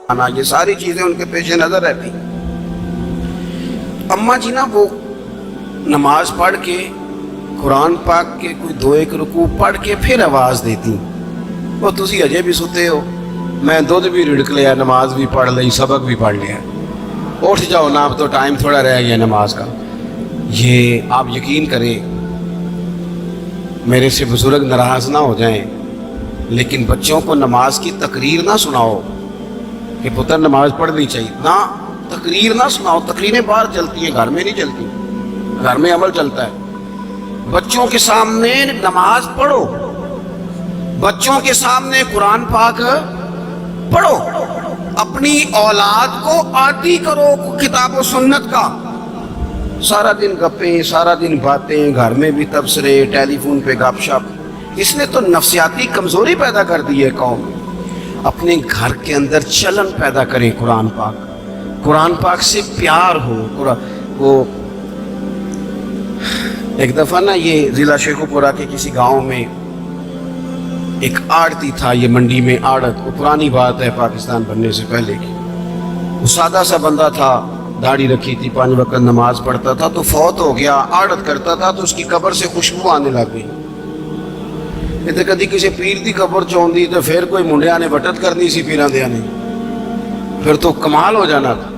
آنا، یہ ساری چیزیں ان کے پیش نظر رہتی. اماں جی نا وہ نماز پڑھ کے قرآن پاک کے کوئی 2-1 رکوع پڑھ کے پھر آواز دیتی، وہ تسی اجے بھی ستے ہو، میں دودھ بھی رڑک لیا، نماز بھی پڑھ لی، سبق بھی پڑھ لیا، اٹھ جاؤ نا، اب تو ٹائم تھوڑا رہ گیا نماز کا. یہ آپ یقین کریں، میرے سے بزرگ ناراض نہ ہو جائیں، لیکن بچوں کو نماز کی تقریر نہ سناؤ کہ پتر نماز پڑھنی چاہیے، نہ تقریر نہ سناؤ. تقریریں باہر چلتی ہیں، گھر میں نہیں چلتی. گھر میں عمل چلتا ہے. بچوں کے سامنے نماز پڑھو، بچوں کے سامنے قرآن پاک پڑھو، اپنی اولاد کو عادی کرو کتاب و سنت کا. سارا دن گپیں، سارا دن باتیں، گھر میں بھی تبصرے، ٹیلی فون پہ گپ شپ، اس نے تو نفسیاتی کمزوری پیدا کر دی ہے قوم. اپنے گھر کے اندر چلن پیدا کریں، قرآن پاک سے پیار ہو. وہ ایک دفعہ نا یہ ضلع شیخوپورہ کے کسی گاؤں میں ایک آڑتی تھا، یہ منڈی میں آڑت، وہ پرانی بات ہے پاکستان بننے سے پہلے کی. وہ سادہ سا بندہ تھا، داڑھی رکھی تھی، 5 وقت نماز پڑھتا تھا، تو فوت ہو گیا. آڑت کرتا تھا تو اس کی قبر سے خوشبو آنے لگ گئی. یہ کدی کسی پیر دی قبر چوندی تو پھر کوئی منڈیا نے بٹت کرنی سی پیراں دیا نے، پھر تو کمال ہو جانا تھا.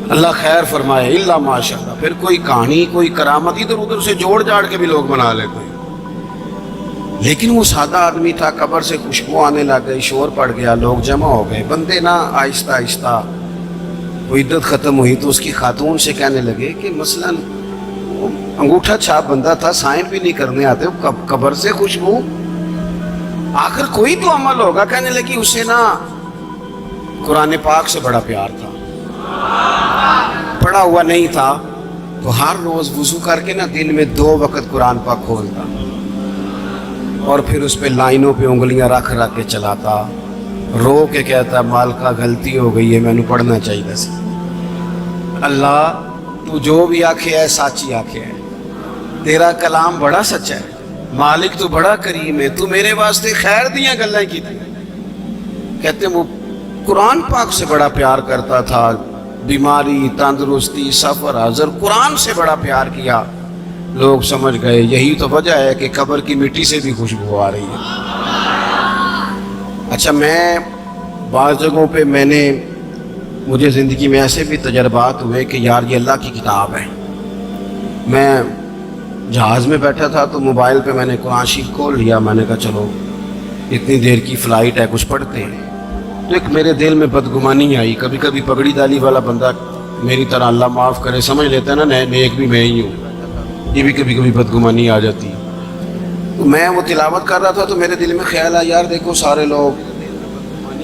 اللہ خیر فرمائے، اللہ ماشاء اللہ. پھر کوئی کہانی، کوئی کرامت ادھر ادھر سے جوڑ جاڑ کے بھی لوگ بنا لیتے ہیں. لیکن وہ سادہ آدمی تھا، قبر سے خوشبو آنے لگ گئی، شور پڑ گیا، لوگ جمع ہو گئے. بندے نا آہستہ آہستہ وہ عدت ختم ہوئی تو اس کی خاتون سے کہنے لگے کہ مثلاً انگوٹھا چھاپ بندہ تھا، سائن بھی نہیں کرنے آتے، قبر سے خوشبو، آخر کوئی تو عمل ہوگا. کہنے لگی اسے نا قرآن پاک سے بڑا پیار تھا، پڑھا ہوا نہیں تھا تو ہر روز وضو کر کے نا دن میں 2 وقت قرآن پاک کھولتا اور پھر اس پہ لائنوں پہ انگلیاں رکھ کے چلاتا، رو کے کہتا مالکا غلطی ہو گئی ہے، میں نے پڑھنا چاہیے سی. اللہ تو جو بھی آکھے ہے سچی آکھے ہے، تیرا کلام بڑا سچا ہے، مالک تو بڑا کریم ہے، تو میرے واسطے خیر دیاں گلیں کی تھی. کہتے وہ قرآن پاک سے بڑا پیار کرتا تھا، بیماری، تندرستی، سفر، حضر، قرآن سے بڑا پیار کیا. لوگ سمجھ گئے یہی تو وجہ ہے کہ قبر کی مٹی سے بھی خوشبو آ رہی ہے. اچھا، میں بعض جگہوں پہ مجھے زندگی میں ایسے بھی تجربات ہوئے کہ یار یہ اللہ کی کتاب ہے. میں جہاز میں بیٹھا تھا تو موبائل پہ میں نے قرآن شریف کھول لیا، میں نے کہا چلو اتنی دیر کی فلائٹ ہے کچھ پڑھتے ہیں. تو ایک میرے دل میں بدگمانی آئی. کبھی کبھی پگڑی دالی والا بندہ میری طرح اللہ معاف کرے سمجھ لیتا ہے نا نیک بھی میں ہی ہوں، یہ بھی کبھی کبھی بدگمانی آ جاتی. تو میں وہ تلاوت کر رہا تھا تو میرے دل میں خیال آیا یار دیکھو سارے لوگ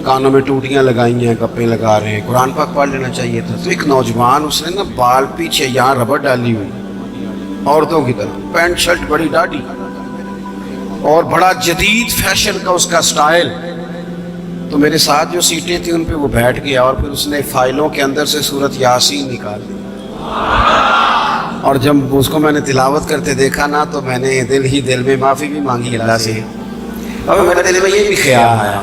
کانوں میں ٹوٹیاں لگائی ہیں، گپیں لگا رہے ہیں، قرآن پاک پڑھ لینا چاہیے تھا. تو ایک نوجوان، اس نے نا بال پیچھے یہاں ربڑ ڈالی ہوئی عورتوں کی طرح، پینٹ شرٹ بڑی ڈاڑھی اور بڑا جدید فیشن کا اس کا سٹائل. تو میرے ساتھ جو سیٹیں تھیں ان پہ وہ بیٹھ گیا اور پھر اس نے فائلوں کے اندر سے سورۃ یاسین نکال دی. اور جب اس کو میں نے تلاوت کرتے دیکھا نا تو میں نے دل میں معافی بھی مانگی اللہ سے. اور میرے دل میں یہ بھی خیال آیا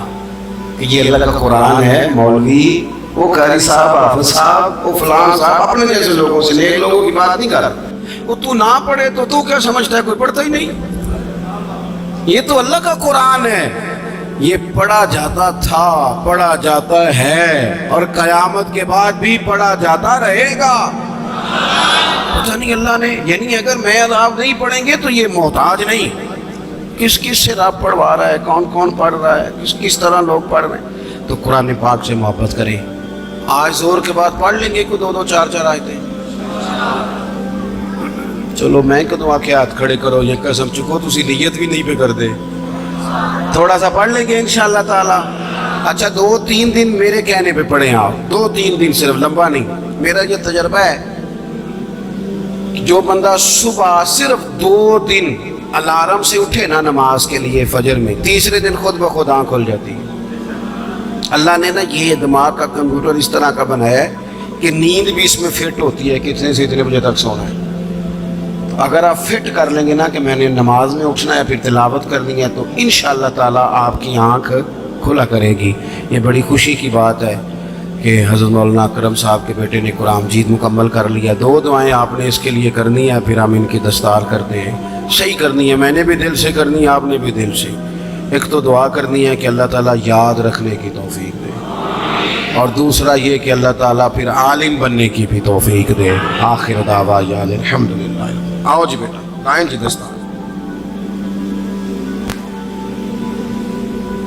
کہ یہ اللہ کا قرآن ہے، مولوی، وہ قاری صاحب، حافظ صاحب، وہ فلان صاحب، اپنے جیسے لوگوں سے، نیک لوگوں کی بات نہیں کر رہا. وہ تو نہ پڑھے تو کیا سمجھتا ہے، کوئی پڑھتا ہی نہیں. یہ تو اللہ کا قرآن ہے، یہ پڑھا جاتا تھا، پڑھا جاتا ہے اور قیامت کے بعد بھی پڑھا جاتا رہے گا. پتہ نہیں اللہ نے، یعنی اگر میں اور آپ نہیں پڑھیں گے تو یہ محتاج نہیں. کس سے رب پڑھوا رہا ہے، کون پڑھ رہا ہے، کس طرح لوگ پڑھ رہے ہیں. تو قرآن پاک سے محبت کریں. آج زور کے بعد پڑھ لیں گے کوئی 2 4 آیتیں. چلو میں کدوں آکے ہاتھ کھڑے کرو یہ قسم چکو تسی نیت بھی نہیں پہ کر دے، تھوڑا سا پڑھ لیں گے انشاءاللہ تعالی. اچھا 2-3 دن میرے کہنے پہ پڑھیں آپ، 2-3 دن، صرف لمبا نہیں. میرا یہ تجربہ ہے جو بندہ صبح صرف 2 دن الارم سے اٹھے نا نماز کے لیے فجر میں، تیسرے دن خود بخود آنکھ کھل جاتی ہے. اللہ نے نا یہ دماغ کا کمپیوٹر اس طرح کا بنایا ہے کہ نیند بھی اس میں فٹ ہوتی ہے کہ اتنے سے اتنے بجے تک سونا ہے. اگر آپ فٹ کر لیں گے نا کہ میں نے نماز میں اٹھنا ہے پھر تلاوت کرنی ہے تو انشاءاللہ تعالی آپ کی آنکھ کھلا کرے گی. یہ بڑی خوشی کی بات ہے. کہ حضرت مولانا اکرم صاحب کے بیٹے نے قرآن مجید مکمل کر لیا. 2 دعائیں آپ نے اس کے لیے کرنی ہے, پھر ہم ان کی دستار کرتے ہیں. صحیح کرنی ہے, میں نے بھی دل سے کرنی ہے, آپ نے بھی دل سے. ایک تو دعا کرنی ہے کہ اللہ تعالیٰ یاد رکھنے کی توفیق دے, اور دوسرا یہ کہ اللہ تعالیٰ پھر عالم بننے کی بھی توفیق دے. آخر دعوانا الحمدللہ. آؤ جی بیٹا, لائیں جی دستار.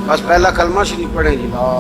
بس پہلا کلمہ شریف پڑھیں جی. لا